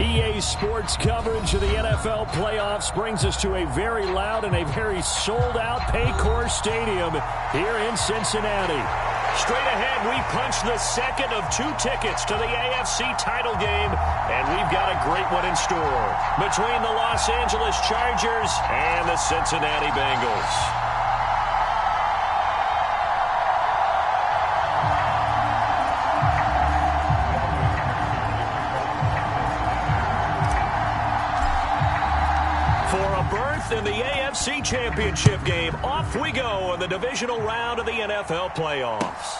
EA Sports coverage of the NFL playoffs brings us to a very loud and a very sold-out Paycor Stadium here in Cincinnati. Straight ahead, we punch the second of 2 tickets to the AFC title game, and we've got a great one in store between the Los Angeles Chargers and the Cincinnati Bengals. In the AFC Championship game, off we go in the divisional round of the NFL playoffs.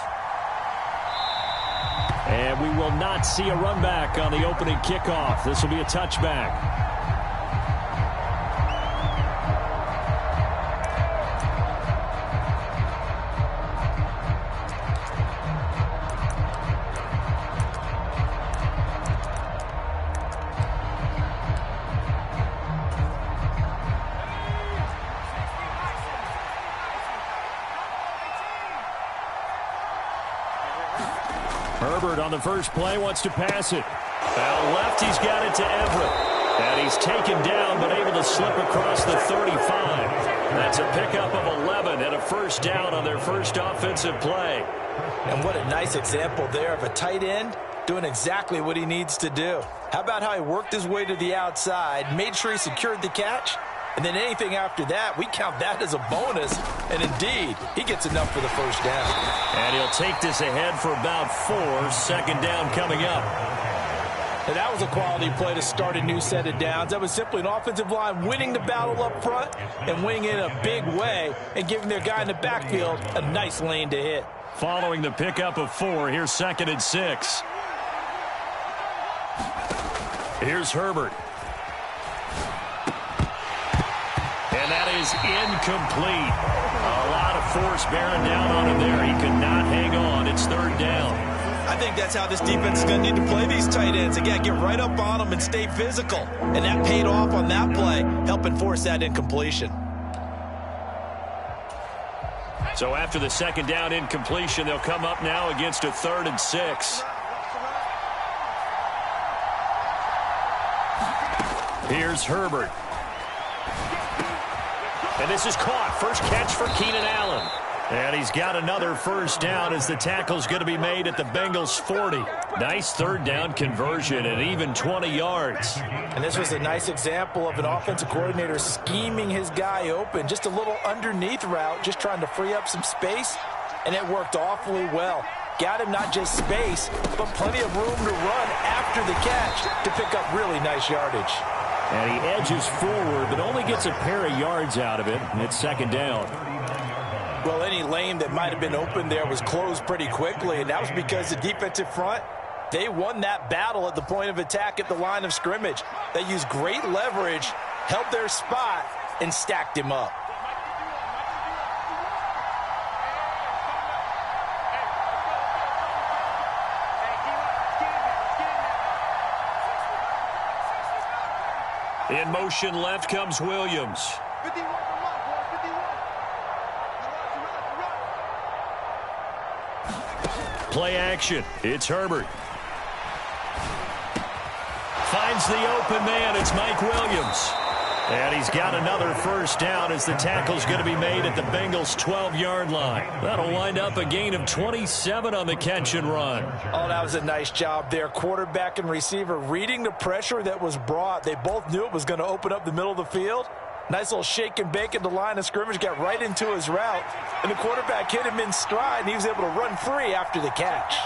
And we will not see a run back on the opening kickoff. This will be a touchback. Herbert on the first play wants to pass it. Out left, he's got it to Everett. And he's taken down, but able to slip across the 35. That's a pickup of 11 and a first down on their first offensive play. And what a nice example there of a tight end doing exactly what he needs to do. How about how he worked his way to the outside, made sure he secured the catch, and then anything after that, we count that as a bonus. And indeed, he gets enough for the first down. And he'll take this ahead for about 4. Second down coming up. And that was a quality play to start a new set of downs. That was simply an offensive line winning the battle up front and winning it in a big way and giving their guy in the backfield a nice lane to hit. Following the pickup of 4, here's 2nd and 6. Here's Herbert. And that is incomplete. A lot of force bearing down on him there. He could not hang on. It's 3rd down. I think that's how this defense is going to need to play these tight ends. Again, get right up on them and stay physical. And that paid off on that play, helping force that incompletion. So after the 2nd down incompletion, they'll come up now against a 3rd and 6. Here's Herbert. And this is caught. First catch for Keenan Allen. And he's got another first down as the tackle's going to be made at the Bengals 40. Nice 3rd down conversion and even 20 yards. And this was a nice example of an offensive coordinator scheming his guy open. Just a little underneath route, just trying to free up some space. And it worked awfully well. Got him not just space, but plenty of room to run after the catch to pick up really nice yardage. And he edges forward, but only gets a pair of yards out of it. And it's 2nd down. Well, any lane that might have been open there was closed pretty quickly, and that was because the defensive front, they won that battle at the point of attack at the line of scrimmage. They used great leverage, held their spot, and stacked him up. In motion left comes Williams. Play action. It's Herbert. Finds the open man. It's Mike Williams. And he's got another first down as the tackle's going to be made at the Bengals' 12-yard line. That'll wind up a gain of 27 on the catch and run. Oh, that was a nice job there. Quarterback and receiver reading the pressure that was brought. They both knew it was going to open up the middle of the field. Nice little shake and bake at the line of scrimmage, got right into his route. And the quarterback hit him in stride, and he was able to run free after the catch.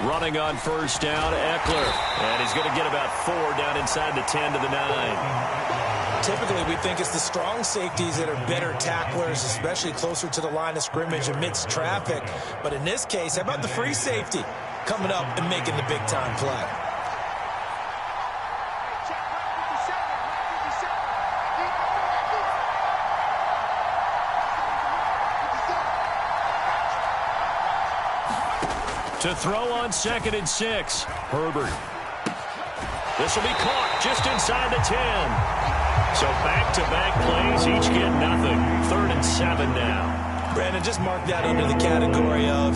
Running on first down, Eckler. And he's going to get about 4 down inside the 10 to the 9. Typically, we think it's the strong safeties that are better tacklers, especially closer to the line of scrimmage amidst traffic. But in this case, how about the free safety coming up and making the big-time play? To throw on 2nd and 6. Herbert. This will be caught just inside the 10. So back-to-back plays, each get nothing. 3rd and 7 now. Brandon, just mark that under the category of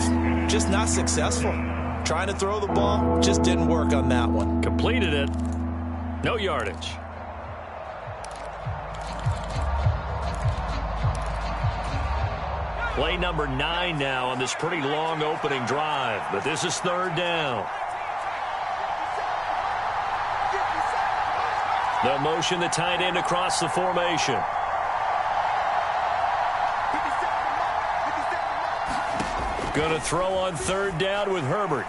just not successful. trying to throw the ball, just didn't work on that one. Completed it. No yardage. Play number 9 now on this pretty long opening drive, but this is third down. They'll motion the tight end across the formation. Going to throw on third down with Herbert.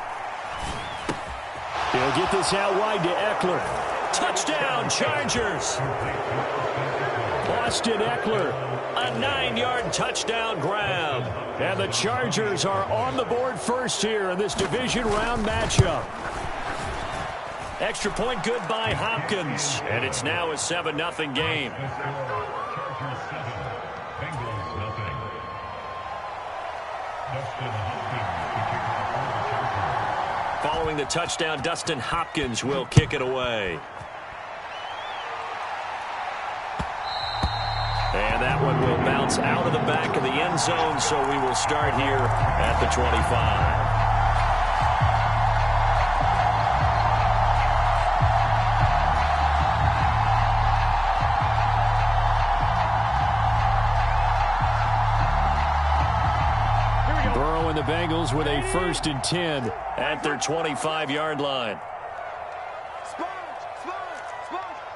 He'll get this out wide to Eckler. Touchdown, Chargers. Austin Eckler. A 9-yard touchdown grab. And the Chargers are on the board first here in this division round matchup. Extra point good by Hopkins. And it's now a 7-0 game. Following the touchdown, Dustin Hopkins will kick it away. And that one will bounce out of the back of the end zone, so we will start here at the 25. The Bengals with a 1st and 10 at their 25-yard line.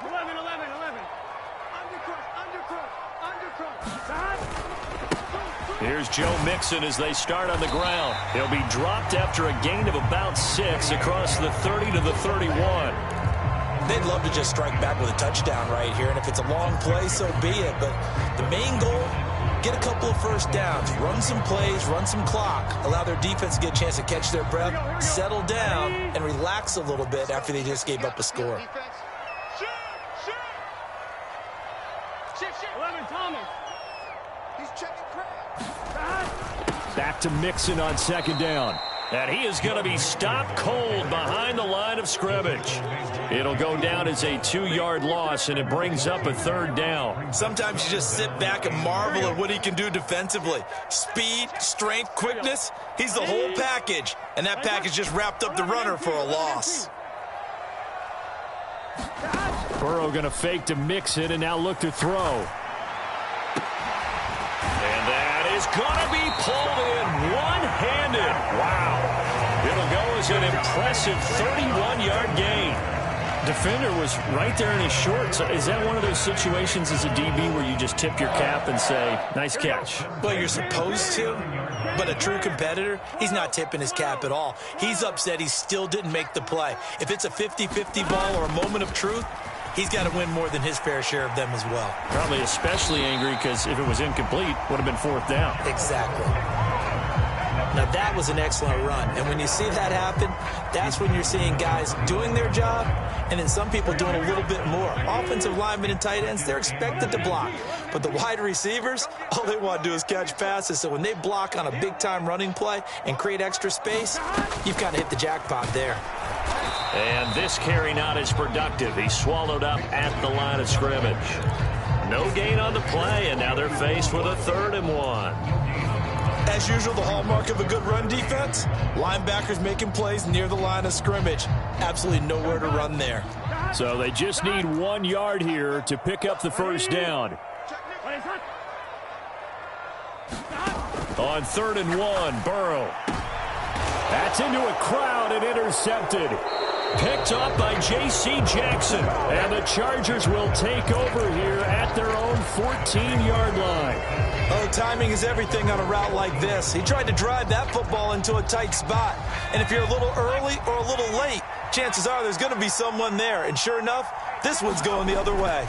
11. Here's Joe Mixon as they start on the ground. He'll be dropped after a gain of about 6 across the 30 to the 31. They'd love to just strike back with a touchdown right here, and if it's a long play, so be it. But the main goal, get a couple of first downs, run some plays, run some clock, allow their defense to get a chance to catch their breath, settle down, and relax a little bit after they just gave up a score. 11, Thomas. He's checking crap. Back to Mixon on 2nd down. And he is going to be stopped cold behind the line of scrimmage. It'll go down as a 2-yard loss, and it brings up a 3rd down. Sometimes you just sit back and marvel at what he can do defensively. Speed, strength, quickness, he's the whole package. And that package just wrapped up the runner for a loss. Burrow going to fake to Mixon and now look to throw. And that is going to be pulled in one-handed. Wow. It'll go as an impressive 31-yard gain. Defender was right there in his shorts. Is that one of those situations as a DB where you just tip your cap and say, nice catch? Well, you're supposed to, but a true competitor, he's not tipping his cap at all. He's upset he still didn't make the play. If it's a 50-50 ball or a moment of truth, he's got to win more than his fair share of them as well. Probably especially angry because if it was incomplete, would have been 4th down. Exactly. Now, that was an excellent run. And when you see that happen, that's when you're seeing guys doing their job and then some people doing a little bit more. Offensive linemen and tight ends, they're expected to block. But the wide receivers, all they want to do is catch passes. So when they block on a big-time running play and create extra space, you've got to hit the jackpot there. And this carry not as productive. He's swallowed up at the line of scrimmage. No gain on the play, and now they're faced with a 3rd and 1. As usual, the hallmark of a good run defense, linebackers making plays near the line of scrimmage. Absolutely nowhere to run there. So they just need 1 yard here to pick up the 1st down. On 3rd and 1, Burrow. That's into a crowd and intercepted. Picked up by J.C. Jackson. And the Chargers will take over here at their own 14-yard line. Oh, timing is everything on a route like this. He tried to drive that football into a tight spot. And if you're a little early or a little late, chances are there's going to be someone there. And sure enough, this one's going the other way.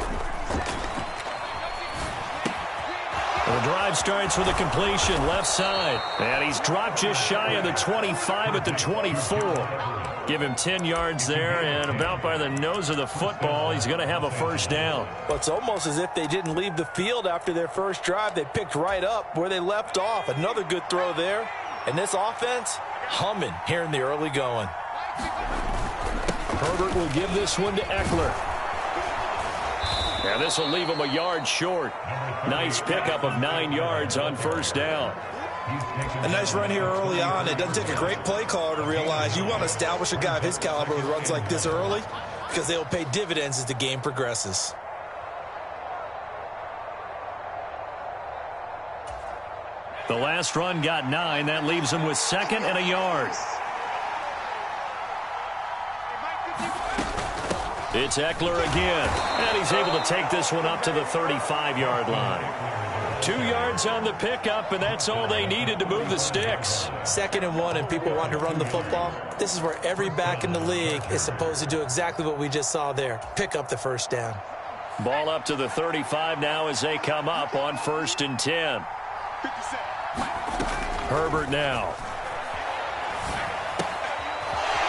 The drive starts with a completion left side. And he's dropped just shy of the 25 at the 24. Give him 10 yards there, and about by the nose of the football, he's going to have a 1st down. Well, it's almost as if they didn't leave the field after their first drive. They picked right up where they left off. Another good throw there. And this offense, humming here in the early going. Herbert will give this one to Eckler. And this will leave him a yard short. Nice pickup of 9 yards on 1st down. A nice run here early on. It doesn't take a great play caller to realize you want to establish a guy of his caliber with runs like this early because they'll pay dividends as the game progresses. The last run got 9. That leaves him with 2nd and a yard. It's Eckler again, and he's able to take this one up to the 35-yard line. 2 yards on the pickup, and that's all they needed to move the sticks. 2nd and 1, and people want to run the football. This is where every back in the league is supposed to do exactly what we just saw there. Pick up the first down. Ball up to the 35 now as they come up on 1st and 10. Herbert now.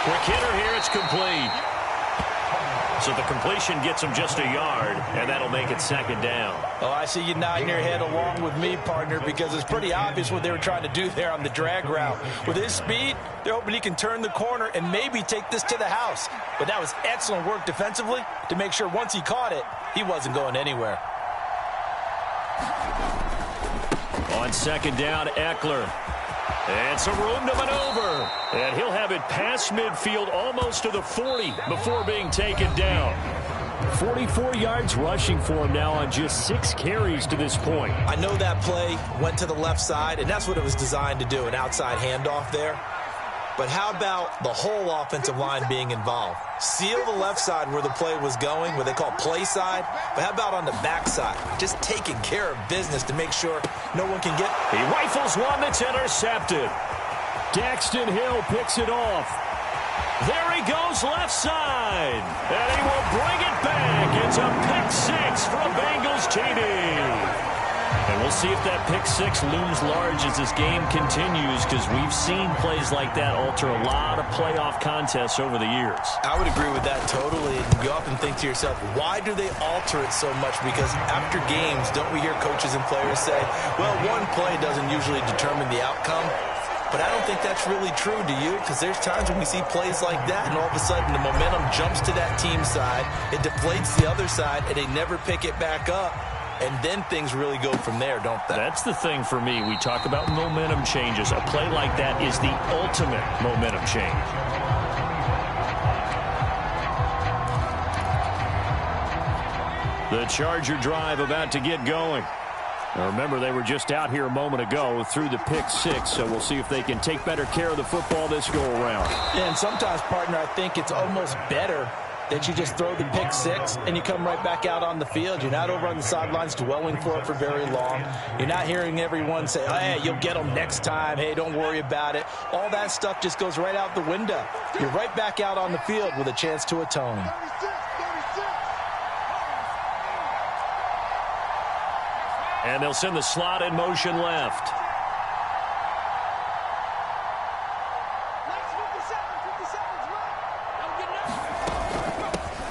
Quick hitter here, it's complete. So the completion gets him just a yard, and that'll make it 2nd down. Oh, I see you nodding your head along with me, partner, because it's pretty obvious what they were trying to do there on the drag route. With his speed, they're hoping he can turn the corner and maybe take this to the house. But that was excellent work defensively to make sure once he caught it, he wasn't going anywhere. On 2nd down, Eckler. And some room to maneuver. And he'll have it past midfield almost to the 40 before being taken down. 44 yards rushing for him now on just 6 carries to this point. I know that play went to the left side, and that's what it was designed to do, an outside handoff there. But how about the whole offensive line being involved? Seal the left side where the play was going, what they call play side. But how about on the back side? Just taking care of business to make sure no one can get... He rifles one that's intercepted. Daxton Hill picks it off. There he goes left side. And he will bring it back. It's a pick 6 for a Bengals TD. And we'll see if that pick 6 looms large as this game continues, because we've seen plays like that alter a lot of playoff contests over the years. I would agree with that totally. And you often think to yourself, why do they alter it so much? Because after games, don't we hear coaches and players say, well, one play doesn't usually determine the outcome? But I don't think that's really true, do you? Because there's times when we see plays like that, and all of a sudden the momentum jumps to that team side, it deflates the other side, and they never pick it back up. And then things really go from there, don't they? That's the thing for me. We talk about momentum changes. A play like that is the ultimate momentum change. The Charger drive about to get going. Now remember, they were just out here a moment ago through the pick 6, so we'll see if they can take better care of the football this go-around. And sometimes, partner, I think it's almost better that you just throw the pick 6 and you come right back out on the field. You're not over on the sidelines dwelling for it for very long. You're not hearing everyone say, oh, hey, you'll get them next time. Hey, don't worry about it. All that stuff just goes right out the window. You're right back out on the field with a chance to atone. And they'll send the slot in motion left.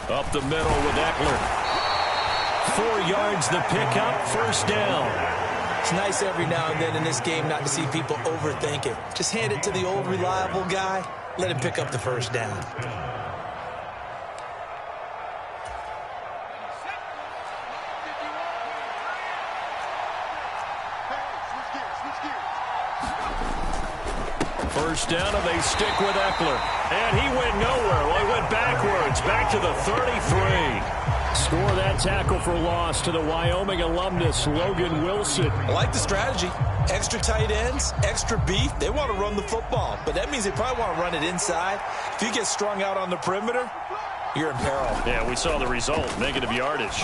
Up the middle with Eckler. 4 yards the pickup, 1st down. It's nice every now and then in this game not to see people overthink it. Just hand it to the old reliable guy. Let him pick up the 1st down. First down, and they stick with Eckler. And he went nowhere. Well, he went backwards, back to the 33. Score that tackle for loss to the Wyoming alumnus, Logan Wilson. I like the strategy. Extra tight ends, extra beef. They want to run the football, but that means they probably want to run it inside. If you get strung out on the perimeter, you're in peril. Yeah, we saw the result, negative yardage.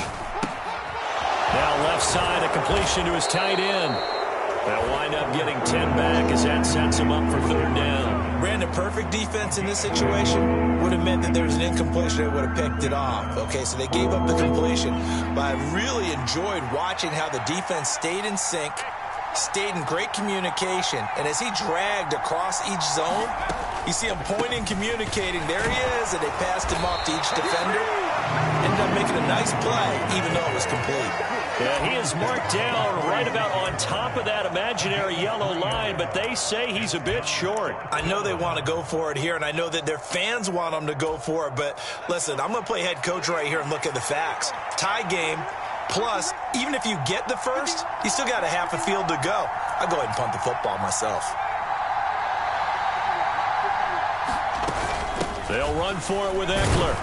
Now left side, a completion to his tight end. They'll wind up getting 10 back as that sets him up for 3rd down. Ran a perfect defense in this situation. Would have meant that there was an incompletion. They would have picked it off. Okay, so they gave up the completion. But I really enjoyed watching how the defense stayed in sync, stayed in great communication. And as he dragged across each zone, you see him pointing, communicating. There he is, and they passed him off to each defender. Ended up making a nice play, even though it was complete. Yeah, he is marked down right about on top of that imaginary yellow line, but they say he's a bit short. I know they want to go for it here, and I know that their fans want them to go for it, but listen, I'm going to play head coach right here and look at the facts. Tie game, plus, even if you get the first, you still got a half a field to go. I'll go ahead and punt the football myself. They'll run for it with Eckler.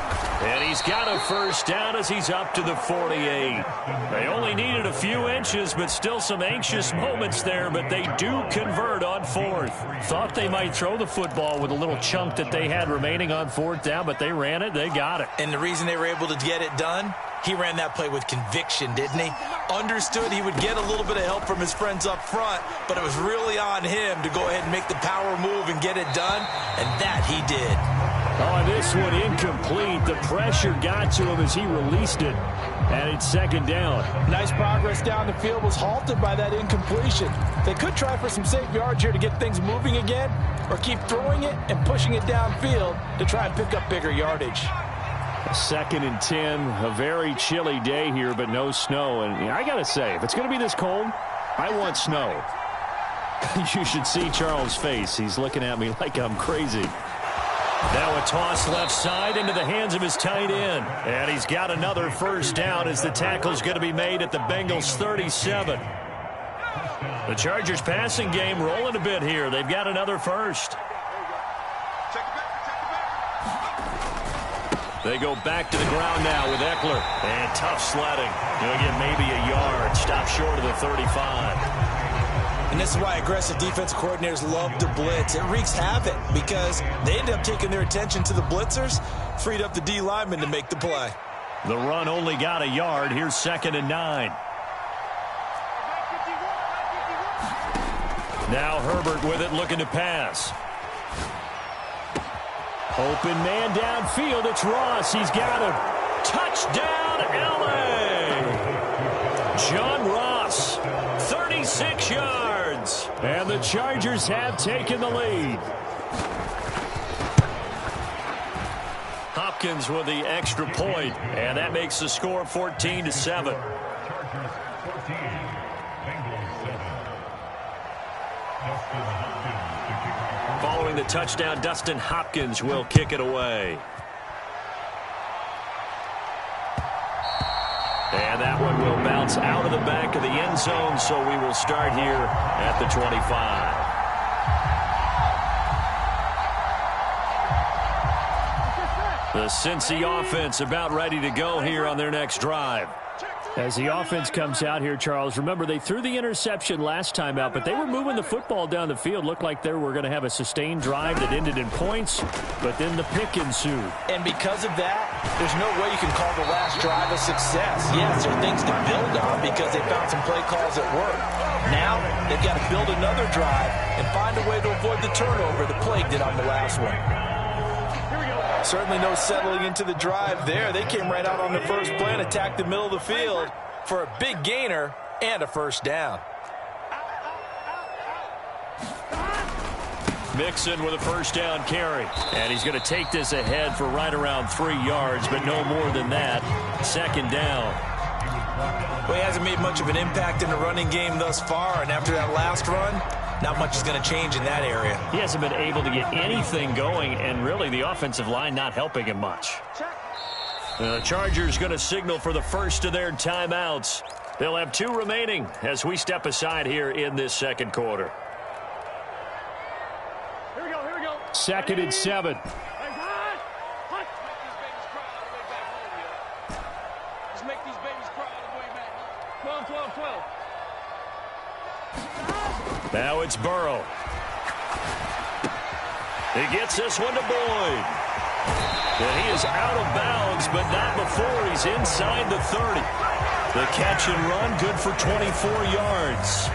And he's got a first down as he's up to the 48. They only needed a few inches, but still some anxious moments there, but they do convert on fourth. Thought they might throw the football with a little chunk that they had remaining on fourth down, but they ran it, they got it. And the reason they were able to get it done, he ran that play with conviction, didn't he? Understood he would get a little bit of help from his friends up front, but it was really on him to go ahead and make the power move and get it done, and that he did. Oh, this one incomplete. The pressure got to him as he released it, and it's second down. Nice progress down the field was halted by that incompletion. They could try for some safe yards here to get things moving again, or keep throwing it and pushing it downfield to try and pick up bigger yardage. 2nd and 10, a very chilly day here, but no snow. And I got to say, if it's going to be this cold, I want snow. You should see Charles' face. He's looking at me like I'm crazy. Now a toss left side into the hands of his tight end. And he's got another first down as the tackle's going to be made at the Bengals 37. The Chargers passing game rolling a bit here. They've got another first. They go back to the ground now with Eckler. And tough sledding. He'll get maybe a yard. Stop short of the 35. And this is why aggressive defense coordinators love to blitz. It wreaks havoc because they end up taking their attention to the blitzers, freed up the D lineman to make the play. The run only got a yard. Here's 2nd and 9. Now Herbert with it, looking to pass. Open man downfield. It's Ross. He's got him. Touchdown, L.A. John Ross, 36 yards. And the Chargers have taken the lead. Hopkins with the extra point, and that makes the score 14-7. Following the touchdown, Dustin Hopkins will kick it away. And that one will bounce out of the back of the end zone, so we will start here at the 25. The Cincy offense about ready to go here on their next drive. As the offense comes out here, Charles, remember they threw the interception last time out, but they were moving the football down the field. Looked like they were going to have a sustained drive that ended in points, but then the pick ensued. And because of that, there's no way you can call the last drive a success. Yes, there are things to build on because they found some play calls that work. Now they've got to build another drive and find a way to avoid the turnover that plagued it on the last one. Certainly no settling into the drive there. They came right out on the first play and attacked the middle of the field for a big gainer and a first down. Mixon with a first down carry. And he's going to take this ahead for right around 3 yards, but no more than that. 2nd down. Well, he hasn't made much of an impact in the running game thus far, and after that last run, not much is going to change in that area. He hasn't been able to get anything going, and really the offensive line not helping him much. The Chargers going to signal for the first of their timeouts. They'll have 2 remaining as we step aside here in this second quarter. Here we go. 2nd and 7. Just make these babies cry all the way back. 12. Now it's Burrow. He gets this one to Boyd. And he is out of bounds, but not before he's inside the 30. The catch and run, good for 24 yards.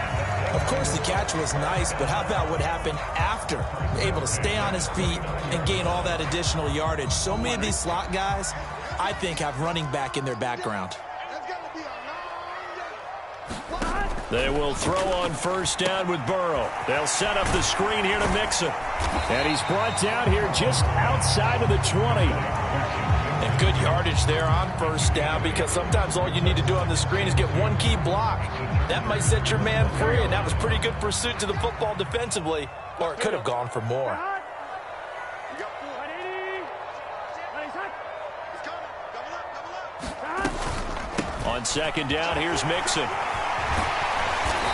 Of course, the catch was nice, but how about what happened after? Able to stay on his feet and gain all that additional yardage. So many of these slot guys, I think, have running back in their background. They will throw on first down with Burrow. They'll set up the screen here to Mixon. And he's brought down here just outside of the 20. And good yardage there on first down because sometimes all you need to do on the screen is get one key block. That might set your man free, and that was pretty good pursuit to the football defensively, or it could have gone for more. On second down, here's Mixon.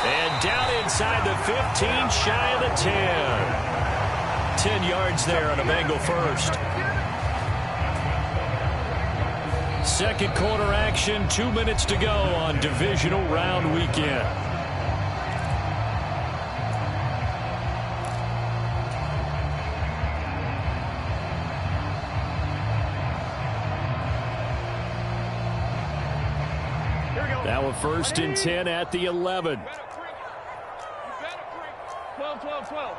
And down inside the 15, shy of the 10. 10 yards there on a Bengal first. Second quarter action, 2 minutes to go on Divisional Round weekend. Now a 1st and 10 at the 11. 12, 12, 12.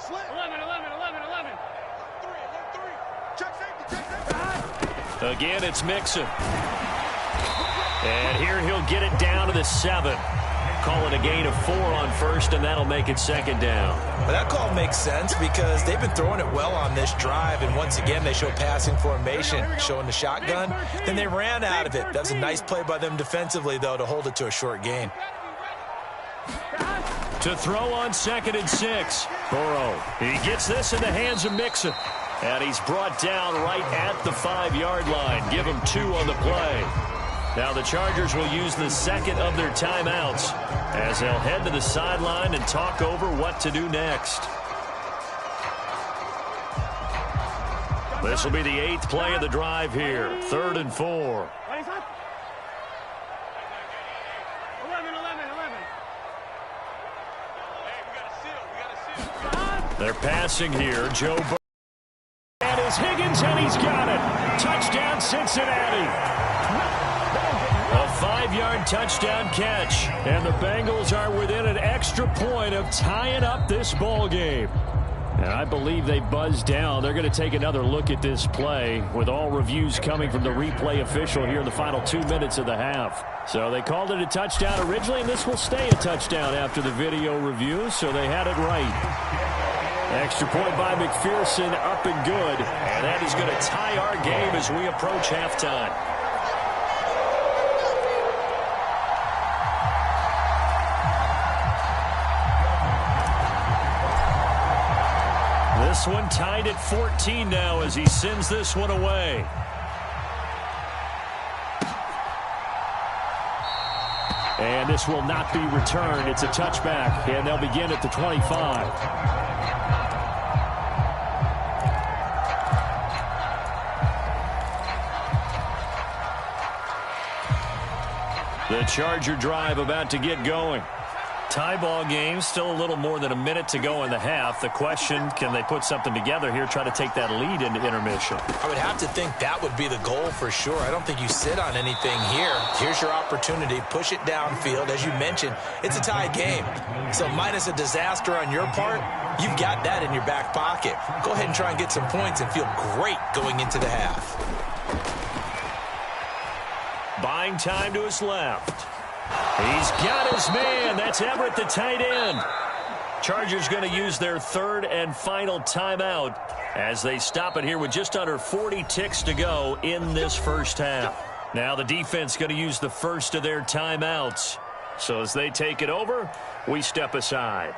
11, 11, 11, 11. Again, it's Mixon. And here he'll get it down to the 7. Call it a gain of 4 on 1st, and that'll make it 2nd down. Well, that call makes sense because they've been throwing it well on this drive, and once again they show passing formation, showing the shotgun. Then they ran out of it. That was a nice play by them defensively, though, to hold it to a short gain. To throw on 2nd and 6. Burrow. He gets this in the hands of Mixon. And he's brought down right at the 5-yard line. Give him 2 on the play. Now the Chargers will use the 2nd of their timeouts as they'll head to the sideline and talk over what to do next. This will be the 8th play of the drive here. 3rd and 4. 11, 11, 11. They're passing here. Joe Burrow. And is Higgins, and he's got it. Touchdown, Cincinnati. A 5-yard touchdown catch. And the Bengals are within an extra point of tying up this ball game. And I believe they buzzed down. They're going to take another look at this play with all reviews coming from the replay official here in the final 2 minutes of the half. So they called it a touchdown originally, and this will stay a touchdown after the video review, so they had it right. Extra point by McPherson, up and good. And that is going to tie our game as we approach halftime. This one tied at 14 now as he sends this one away. And this will not be returned. It's a touchback, and they'll begin at the 25. The Charger drive about to get going. Tie ball game, still a little more than a minute to go in the half. The question, can they put something together here, try to take that lead into intermission? I would have to think that would be the goal for sure. I don't think you sit on anything here. Here's your opportunity. Push it downfield. As you mentioned, it's a tie game. So minus a disaster on your part, you've got that in your back pocket. Go ahead and try and get some points and feel great going into the half. Buying time to his left. He's got his man. That's Everett, the tight end. Chargers going to use their 3rd and final timeout as they stop it here with just under 40 ticks to go in this first half. Now the defense going to use the first of their timeouts. So as they take it over, we step aside.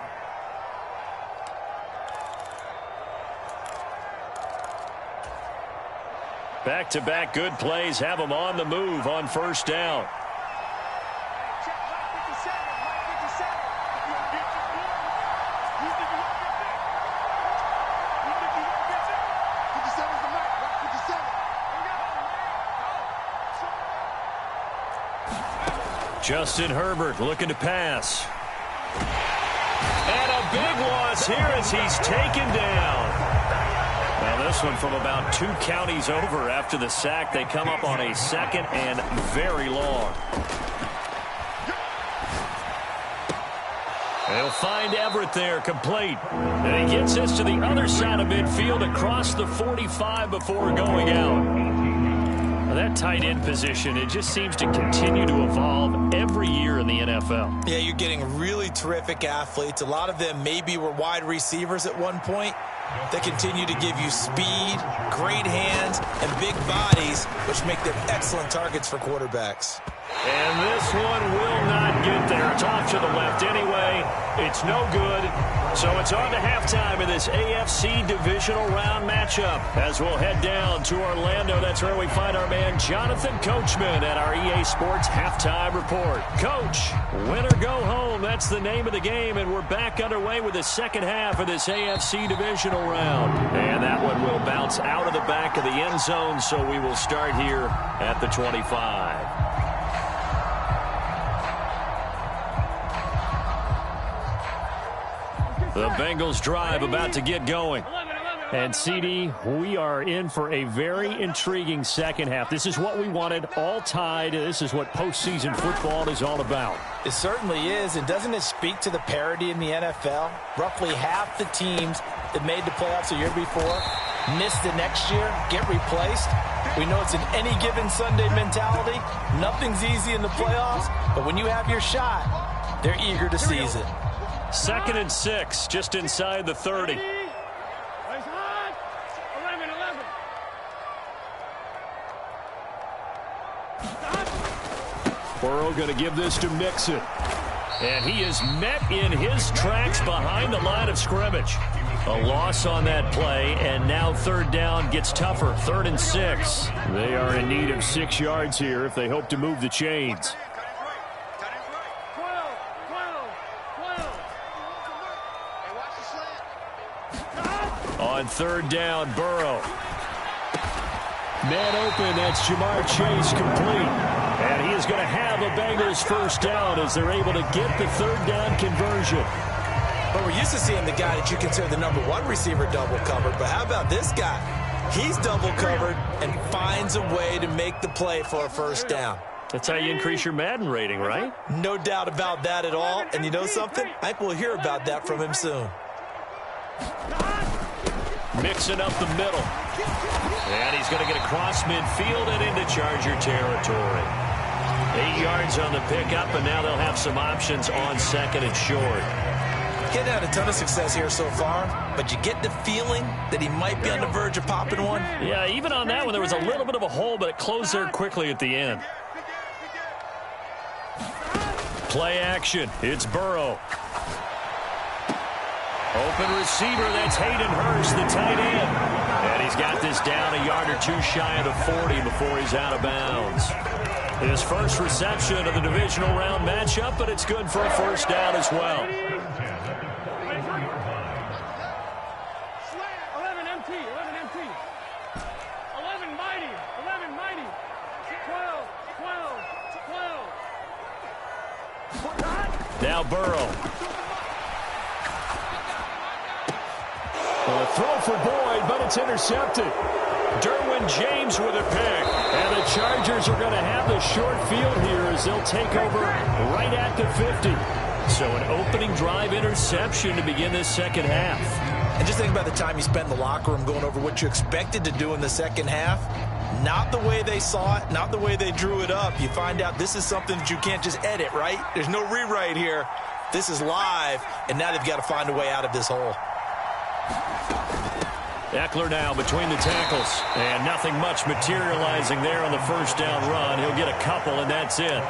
Back-to-back good plays have them on the move on 1st down. Justin Herbert looking to pass. And a big loss here as he's taken down. Now this one from about 2 counties over after the sack. They come up on a 2nd and very long. They'll find Everett there, complete. And he gets this to the other side of midfield across the 45 before going out. That tight end position, it just seems to continue to evolve every year in the NFL. Yeah, you're getting really terrific athletes. A lot of them maybe were wide receivers at one point. They continue to give you speed, great hands, and big bodies, which make them excellent targets for quarterbacks. And this one will not get there. It's off to the left anyway. It's no good. So it's on to halftime in this AFC Divisional Round matchup. As we'll head down to Orlando, that's where we find our man Jonathan Coachman at our EA Sports Halftime Report. Coach, win or go home, that's the name of the game, and we're back underway with the second half of this AFC Divisional Round. And that one will bounce out of the back of the end zone, so we will start here at the 25. The Bengals drive about to get going. And, CD, we are in for a very intriguing second half. This is what we wanted, all tied. This is what postseason football is all about. It certainly is, and doesn't it speak to the parity in the NFL? Roughly half the teams that made the playoffs the year before miss the next year, get replaced. We know it's an any given Sunday mentality. Nothing's easy in the playoffs, but when you have your shot, they're eager to seize it. 2nd and 6, just inside the 30. Burrow going to give this to Mixon. And he is met in his tracks behind the line of scrimmage. A loss on that play, and now 3rd down gets tougher. 3rd and 6. They are in need of 6 yards here if they hope to move the chains. On 3rd down, Burrow. Man open, that's Jamar Chase complete. And he is going to have a Bengals 1st down as they're able to get the 3rd down conversion. But we're used to seeing the guy that you consider the #1 receiver double covered. But how about this guy? He's double covered and finds a way to make the play for a 1st down. That's how you increase your Madden rating, right? No doubt about that at all. And you know something? I think we'll hear about that from him soon. Mixing up the middle. And he's going to get across midfield and into Charger territory. 8 yards on the pickup, and now they'll have some options on 2nd and short. Getting had a ton of success here so far, but you get the feeling that he might be on the verge of popping one. Yeah, even on that one, there was a little bit of a hole, but it closed there quickly at the end. Play action. It's Burrow. Open receiver, that's Hayden Hurst, the tight end. And he's got this down a yard or 2 shy of the 40 before he's out of bounds. His first reception of the divisional round matchup, but it's good for a 1st down as well. 11 MT, 11 MT. 11 mighty, 11 mighty. 12. Now Burrow. A throw for Boyd, but it's intercepted. Derwin James with a pick. And the Chargers are going to have the short field here as they'll take over right at the 50. So an opening drive interception to begin this second half. And just think about the time you spent in the locker room going over what you expected to do in the second half. Not the way they saw it, not the way they drew it up. You find out this is something that you can't just edit, right? There's no rewrite here. This is live, and now they've got to find a way out of this hole. Eckler now between the tackles, and nothing much materializing there on the 1st down run. He'll get a couple, and that's it.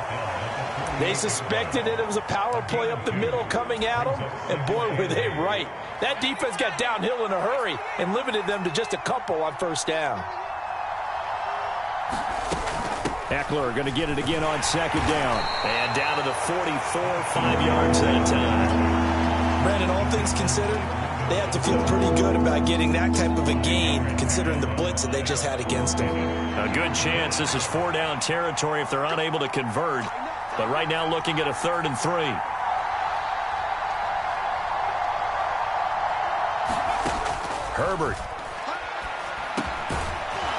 They suspected it was a power play up the middle coming at them, and boy, were they right. That defense got downhill in a hurry and limited them to just a couple on 1st down. Eckler going to get it again on 2nd down. And down to the 44, 5 yards that time. Brandon, all things considered, they have to feel pretty good about getting that type of a gain, considering the blitz that they just had against them. A good chance this is 4 down territory if they're unable to convert. But right now looking at a 3rd and 3. Herbert.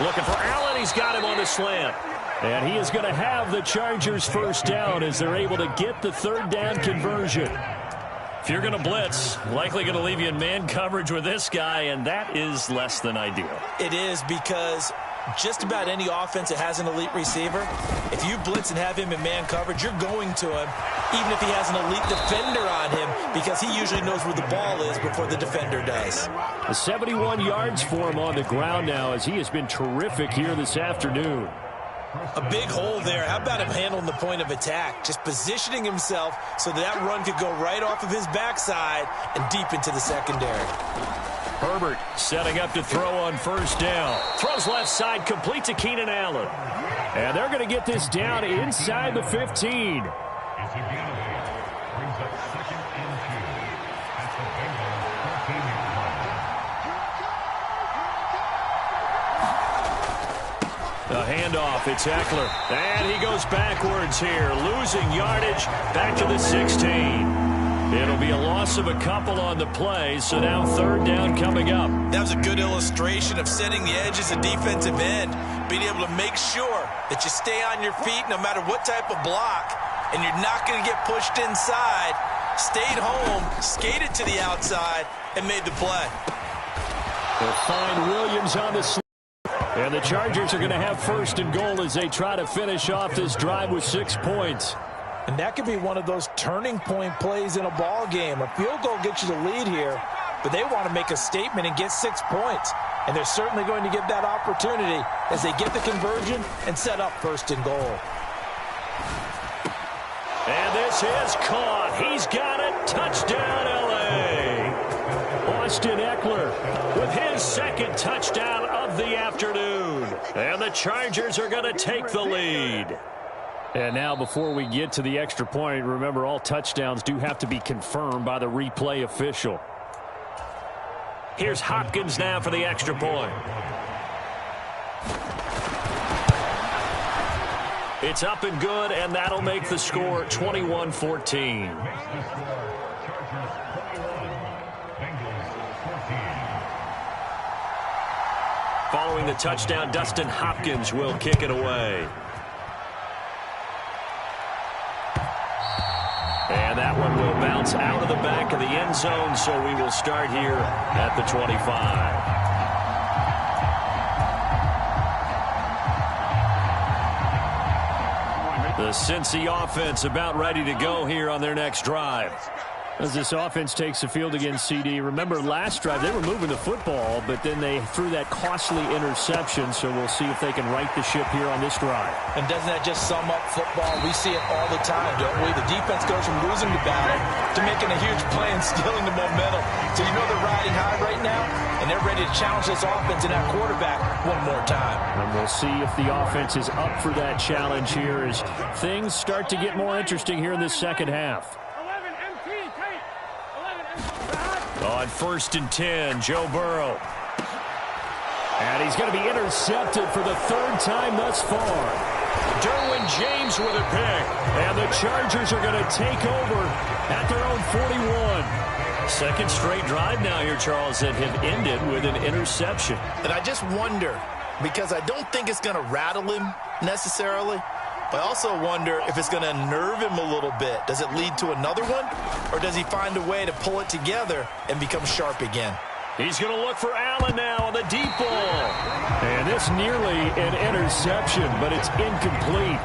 Looking for Allen. He's got him on the slant. And he is going to have the Chargers 1st down as they're able to get the 3rd down conversion. If you're going to blitz, likely going to leave you in man coverage with this guy, and that is less than ideal. It is, because just about any offense that has an elite receiver, if you blitz and have him in man coverage, you're going to him, even if he has an elite defender on him, because he usually knows where the ball is before the defender does. 71 yards for him on the ground now, as he has been terrific here this afternoon. A big hole there. How about him handling the point of attack? Just positioning himself so that run could go right off of his backside and deep into the secondary. Herbert setting up to throw on first down. Throws left side, complete to Keenan Allen. And they're going to get this down inside the 15. The handoff, it's Eckler. And he goes backwards here, losing yardage back to the 16. It'll be a loss of a couple on the play, so now third down coming up. That was a good illustration of setting the edge as a defensive end, being able to make sure that you stay on your feet no matter what type of block, and you're not going to get pushed inside. Stayed home, skated to the outside, and made the play. They'll find Williams on the slip. And the Chargers are going to have first and goal as they try to finish off this drive with 6 points. And that could be one of those turning point plays in a ball game. A field goal gets you the lead here, but they want to make a statement and get 6 points. And they're certainly going to get that opportunity as they get the conversion and set up first and goal. And this is caught. He's got it. Touchdown, L.A. Austin Eckler with his second touchdown of the afternoon. And the Chargers are going to take the lead. And now before we get to the extra point, remember all touchdowns do have to be confirmed by the replay official. Here's Hopkins now for the extra point. It's up and good, and that'll make the score 21-14. Following the touchdown, Dustin Hopkins will kick it away. And that one will bounce out of the back of the end zone, so we will start here at the 25. The Cincy offense about ready to go here on their next drive. As this offense takes the field against CD, remember last drive they were moving the football, but then they threw that costly interception, so we'll see if they can right the ship here on this drive. And doesn't that just sum up football? We see it all the time, don't we? The defense goes from losing the battle to making a huge play and stealing the momentum. So you know they're riding high right now, and they're ready to challenge this offense and that quarterback one more time. And we'll see if the offense is up for that challenge here as things start to get more interesting here in this second half. On first and 10, Joe Burrow. And he's going to be intercepted for the third time thus far. Derwin James with a pick. And the Chargers are going to take over at their own 41. Second straight drive now here, Charles, that have ended with an interception. And I just wonder, because I don't think it's going to rattle him necessarily, but I also wonder if it's going to unnerve him a little bit. Does it lead to another one? Or does he find a way to pull it together and become sharp again? He's going to look for Allen now on the deep ball. And this nearly an interception, but it's incomplete.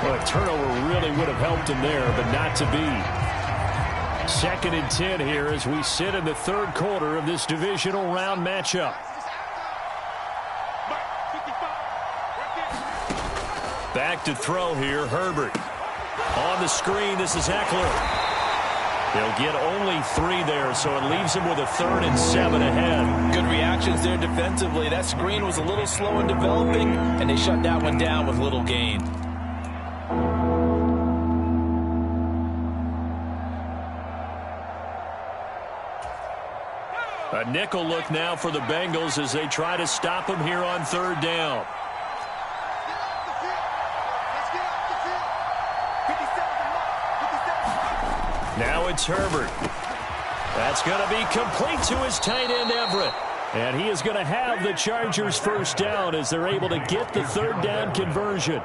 Well, a turnover really would have helped him there, but not to be. Second and 10 here as we sit in the third quarter of this divisional round matchup. Back to throw here, Herbert. On the screen, this is Eckler. They'll get only 3 there, so it leaves him with a 3rd and 7 ahead. Good reactions there defensively. That screen was a little slow in developing, and they shut that one down with little gain. A nickel look now for the Bengals as they try to stop him here on third down. Now it's Herbert. That's going to be complete to his tight end, Everett. And he is going to have the Chargers first down as they're able to get the third down conversion.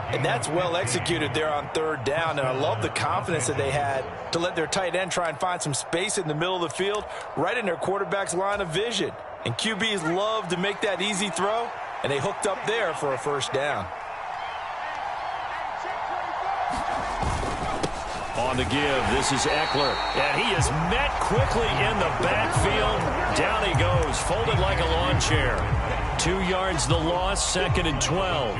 And that's well executed there on third down. And I love the confidence that they had to let their tight end try and find some space in the middle of the field, right in their quarterback's line of vision. And QBs love to make that easy throw, and they hooked up there for a first down. On the give, this is Eckler. And he is met quickly in the backfield. Down he goes, folded like a lawn chair. 2 yards the loss, 2nd and 12.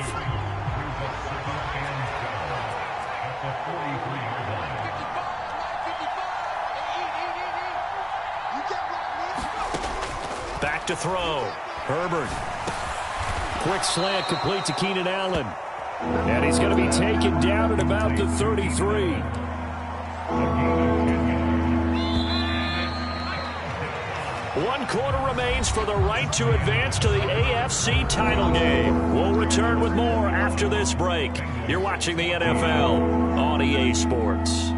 Back to throw. Herbert. Quick slant complete to Keenan Allen. And he's going to be taken down at about the 33. One quarter remains for the right to advance to the AFC title game. We'll return with more after this break. You're watching the NFL on EA Sports.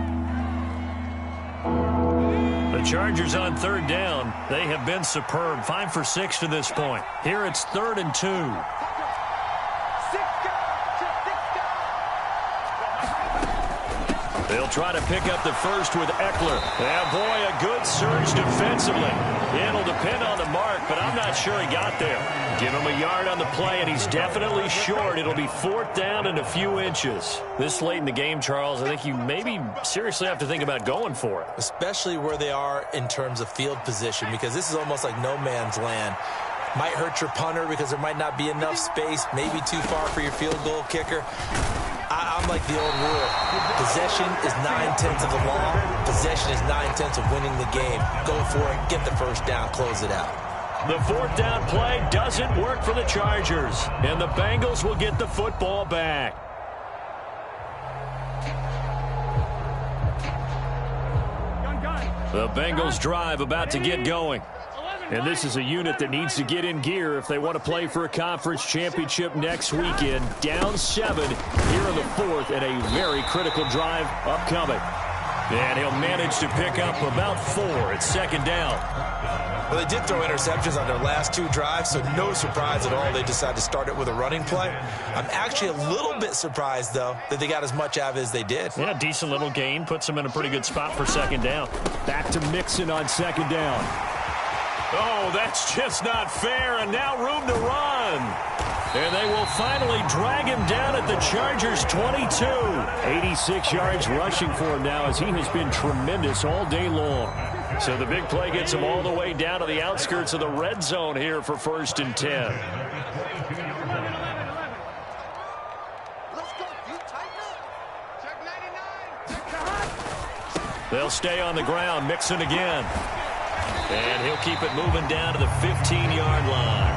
The Chargers on third down. They have been superb. 5 for 6 to this point. Here it's 3rd and 2. They'll try to pick up the first with Eckler. Yeah, boy, a good surge defensively. It'll depend on the mark, but I'm not sure he got there. Give him a yard on the play, and he's definitely short. It'll be 4th down and a few inches. This late in the game, Charles, I think you maybe seriously have to think about going for it. Especially where they are in terms of field position, because this is almost like no man's land. Might hurt your punter because there might not be enough space, maybe too far for your field goal kicker. I'm like the old rule. Possession is 9/10 of the law. Possession is 9/10 of winning the game. Go for it. Get the first down. Close it out. The 4th down play doesn't work for the Chargers. And the Bengals will get the football back. The Bengals drive about to get going. And this is a unit that needs to get in gear if they want to play for a conference championship next weekend. Down 7 here in the 4th, and a very critical drive upcoming. And he'll manage to pick up about 4. It's 2nd down. Well, they did throw interceptions on their last 2 drives, so no surprise at all they decided to start it with a running play. I'm actually a little bit surprised, though, that they got as much out of it as they did. Yeah, decent little gain. Puts them in a pretty good spot for 2nd down. Back to Mixon on 2nd down. Oh, that's just not fair, and now room to run. And they will finally drag him down at the Chargers' 22. 86 yards rushing for him now, as he has been tremendous all day long. So the big play gets him all the way down to the outskirts of the red zone here for 1st and 10. They'll stay on the ground. Mixon again. And he'll keep it moving down to the 15-yard line.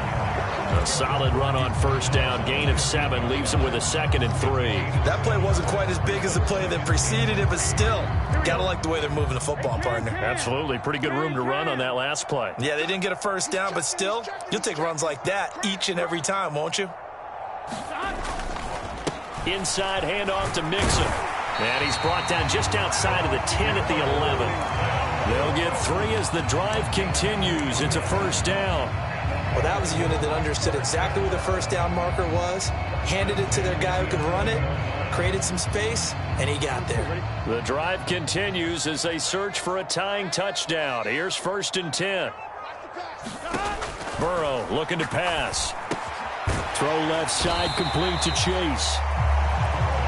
A solid run on 1st down. Gain of 7 leaves him with a 2nd and 3. That play wasn't quite as big as the play that preceded it, but still, gotta like the way they're moving the football, partner. Absolutely. Pretty good room to run on that last play. Yeah, they didn't get a 1st down, but still, you'll take runs like that each and every time, won't you? Inside handoff to Mixon. And he's brought down just outside of the 10 at the 11. They'll get 3 as the drive continues. It's a 1st down. Well, that was a unit that understood exactly where the 1st down marker was, handed it to their guy who could run it, created some space, and he got there. The drive continues as they search for a tying touchdown. Here's 1st and 10. Burrow looking to pass. Throw left side complete to Chase.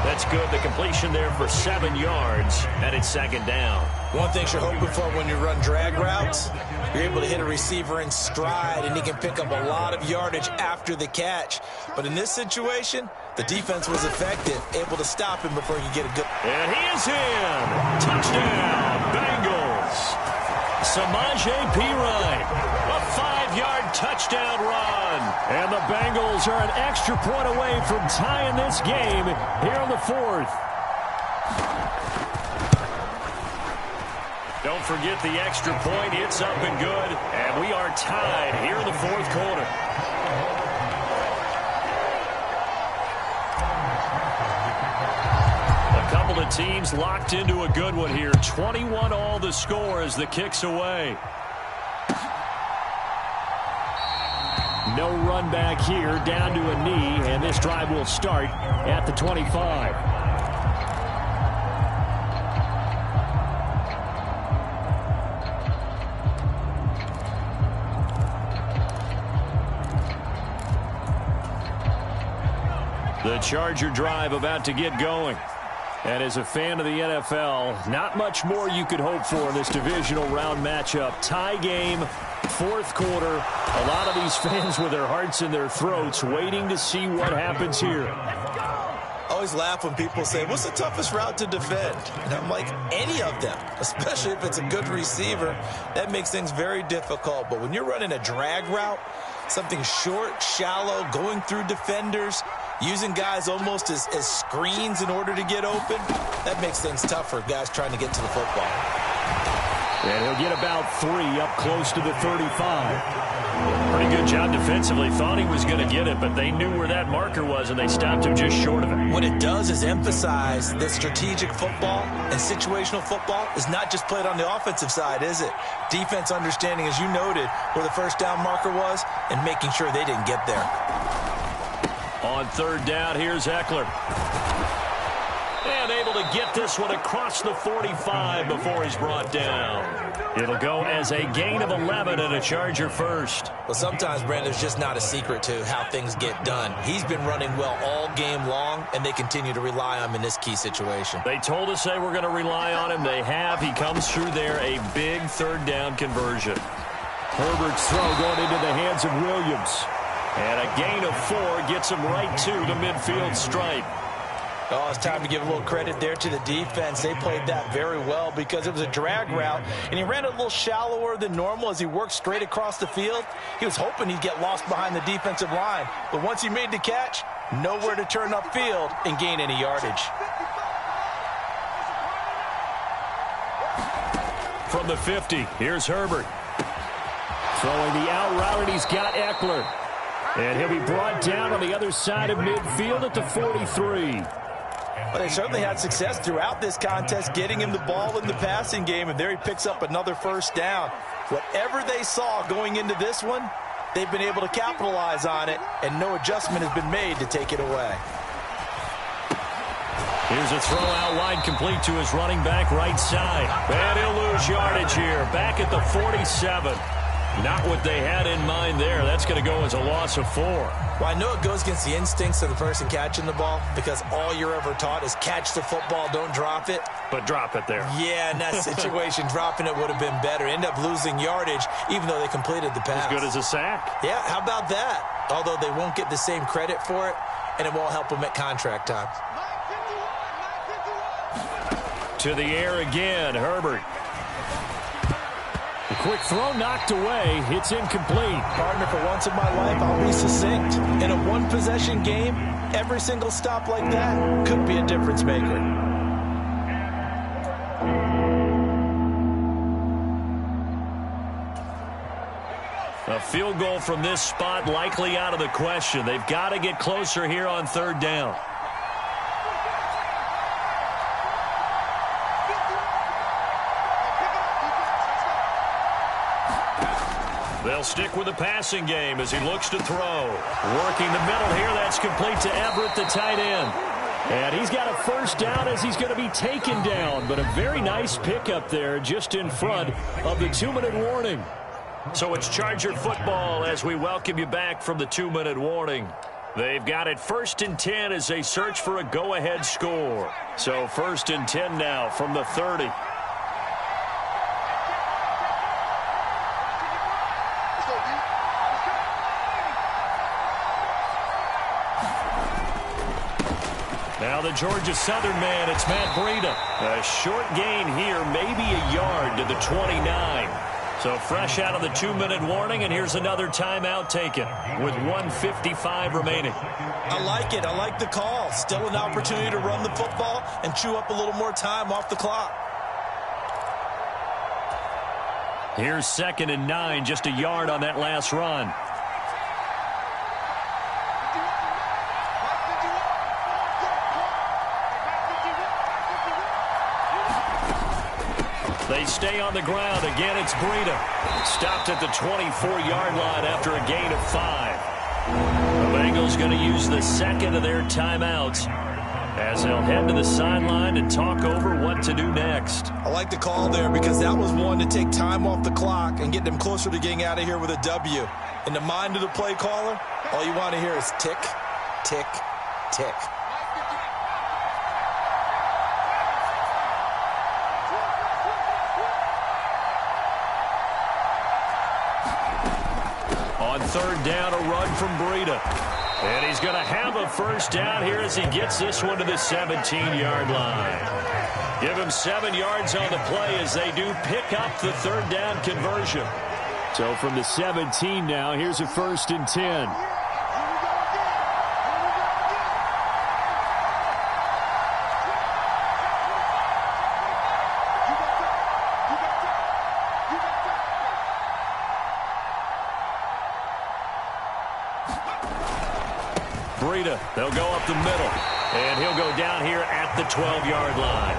That's good. The completion there for 7 yards, and it's 2nd down. One thing you're hoping for when you run drag routes, you're able to hit a receiver in stride, and he can pick up a lot of yardage after the catch. But in this situation, the defense was effective, able to stop him before he could get a good... And he is in! Touchdown, Bengals! Samaje Perine, a 5-yard touchdown run. And the Bengals are an extra point away from tying this game here in the 4th. Don't forget the extra point. It's up and good. And we are tied here in the 4th quarter. A couple of teams locked into a good one here. 21 all the score as the kick's away. No run back here, down to a knee, and this drive will start at the 25. The Charger drive about to get going. And as a fan of the NFL, not much more you could hope for in this divisional round matchup. Tie game, 4th quarter. A lot of these fans with their hearts in their throats waiting to see what happens here. Oh, always laugh when people say, what's the toughest route to defend? And I'm like, any of them, especially if it's a good receiver. That makes things very difficult. But when you're running a drag route, something short, shallow, going through defenders, using guys almost as screens in order to get open, that makes things tough for guys trying to get to the football. And he'll get about 3 up close to the 35. Pretty good job defensively. Thought he was going to get it, but they knew where that marker was, and they stopped him just short of it. What it does is emphasize that strategic football and situational football is not just played on the offensive side, is it? Defense understanding, as you noted, where the first down marker was and making sure they didn't get there. On third down, here's Eckler. And able to get this one across the 45 before he's brought down. It'll go as a gain of 11 and a Charger first. Well, sometimes, Brandon, there's just not a secret to how things get done. He's been running well all game long, and they continue to rely on him in this key situation. They told us they were going to rely on him. They have. He comes through there, a big third down conversion. Herbert's throw going into the hands of Williams. And a gain of 4 gets him right to the midfield stripe. Oh, it's time to give a little credit there to the defense. They played that very well because it was a drag route, and he ran a little shallower than normal as he worked straight across the field. He was hoping he'd get lost behind the defensive line, but once he made the catch, nowhere to turn upfield and gain any yardage. From the 50, here's Herbert. Throwing the out route, and he's got Eckler. And he'll be brought down on the other side of midfield at the 43. Well, they certainly had success throughout this contest, getting him the ball in the passing game, and there he picks up another first down. Whatever they saw going into this one, they've been able to capitalize on it, and no adjustment has been made to take it away. Here's a throw out wide, complete to his running back right side. And he'll lose yardage here, back at the 47. Not what they had in mind there. That's going to go as a loss of 4. Well, I know it goes against the instincts of the person catching the ball because all you're ever taught is catch the football, don't drop it. But drop it there. Yeah, in that situation, dropping it would have been better. End up losing yardage, even though they completed the pass. As good as a sack. Yeah, how about that? Although they won't get the same credit for it, and it won't help them at contract time. To the air again, Herbert. A quick throw knocked away. It's incomplete. Partner, for once in my life, I'll be succinct. In a one-possession game, every single stop like that could be a difference maker. A field goal from this spot likely out of the question. They've got to get closer here on third down. They'll stick with the passing game as he looks to throw. Working the middle here. That's complete to Everett, the tight end. And he's got a first down as he's going to be taken down. But a very nice pickup there just in front of the 2-minute warning. So it's Charger football as we welcome you back from the 2-minute warning. They've got it 1st and 10 as they search for a go-ahead score. So 1st and 10 now from the 30. Now the Georgia Southern man, it's Matt Breida. A short gain here, maybe a yard to the 29. So fresh out of the 2-minute warning, and here's another timeout taken with 1:55 remaining. I like it. I like the call. Still an opportunity to run the football and chew up a little more time off the clock. Here's 2nd and 9, just a yard on that last run. They stay on the ground. Again, it's Breida. Stopped at the 24-yard line after a gain of 5. The Bengals going to use the second of their timeouts as they'll head to the sideline and talk over what to do next. I like the call there because that was one to take time off the clock and get them closer to getting out of here with a W. In the mind of the play caller, all you want to hear is tick, tick, tick. On third down, a run from Breida. And he's going to have a first down here as he gets this one to the 17-yard line. Give him 7 yards on the play as they do pick up the third down conversion. So from the 17 now, here's a 1st and 10. They'll go up the middle, and he'll go down here at the 12-yard line.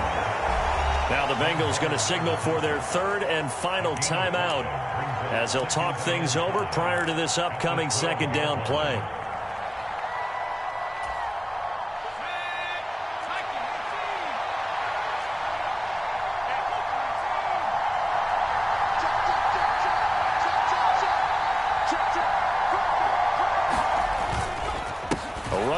Now the Bengals going to signal for their 3rd and final timeout as they'll talk things over prior to this upcoming 2nd down play.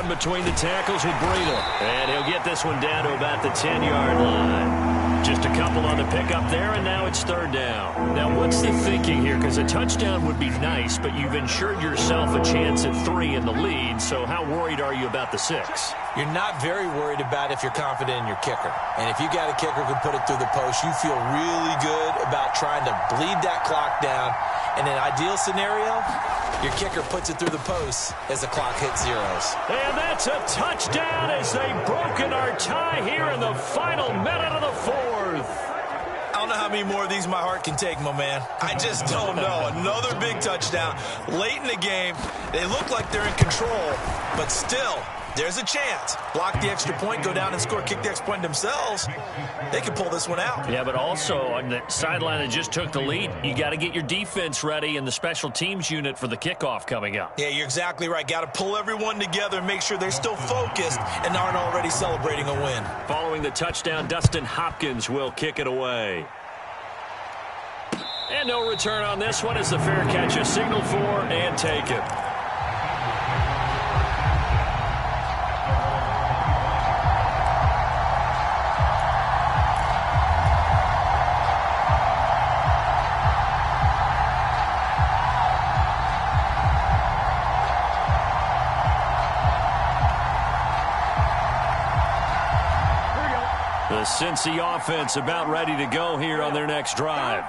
Between the tackles with Breida. And he'll get this one down to about the 10-yard line. Just a couple on the pickup there, and now it's 3rd down. Now, what's the thinking here? Because a touchdown would be nice, but you've ensured yourself a chance at 3 in the lead, so how worried are you about the 6? You're not very worried about if you're confident in your kicker. And if you got a kicker who can put it through the post, you feel really good about trying to bleed that clock down. In an ideal scenario, your kicker puts it through the post as the clock hits zeros. And that's a touchdown as they've broken our tie here in the final minute of the 4th. I don't know how many more of these my heart can take, my man. I just don't know. Another big touchdown late in the game. They look like they're in control, but still, there's a chance. Block the extra point, go down and score, kick the extra point themselves. They can pull this one out. Yeah, but also on the sideline that just took the lead, you got to get your defense ready and the special teams unit for the kickoff coming up. Yeah, you're exactly right. Got to pull everyone together and make sure they're still focused and aren't already celebrating a win. Following the touchdown, Dustin Hopkins will kick it away. And no return on this one as the fair catch is signaled for and taken. The Cincy offense about ready to go here on their next drive.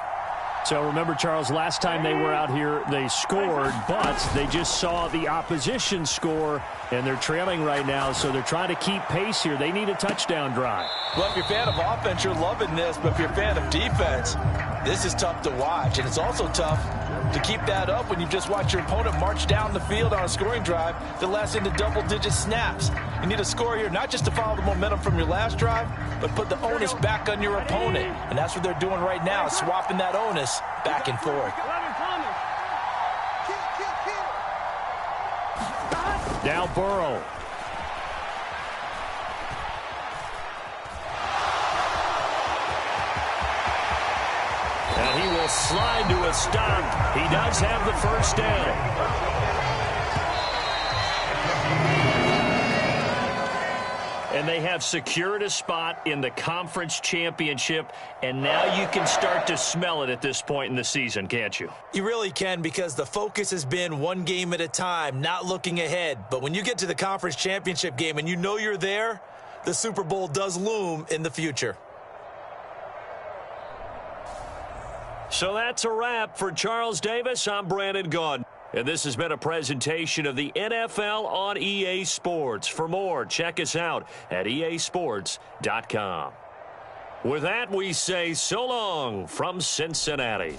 So remember, Charles, last time they were out here, they scored, but they just saw the opposition score, and they're trailing right now, so they're trying to keep pace here. They need a touchdown drive. Well, if you're a fan of offense, you're loving this, but if you're a fan of defense, this is tough to watch, and it's also tough to keep that up when you just watch your opponent march down the field on a scoring drive that lasts into double-digit snaps. You need a score here, not just to follow the momentum from your last drive, but put the onus back on your opponent. And that's what they're doing right now, swapping that onus back and forth. Now Burrow. And he will slide to a stop. He does have the first down. And they have secured a spot in the conference championship, and now you can start to smell it at this point in the season, can't you? You really can, because the focus has been one game at a time, not looking ahead. But when you get to the conference championship game and you know you're there, the Super Bowl does loom in the future. So that's a wrap for Charles Davis. I'm Brandon Gaudin. And this has been a presentation of the NFL on EA Sports. For more, check us out at easports.com. With that, we say so long from Cincinnati.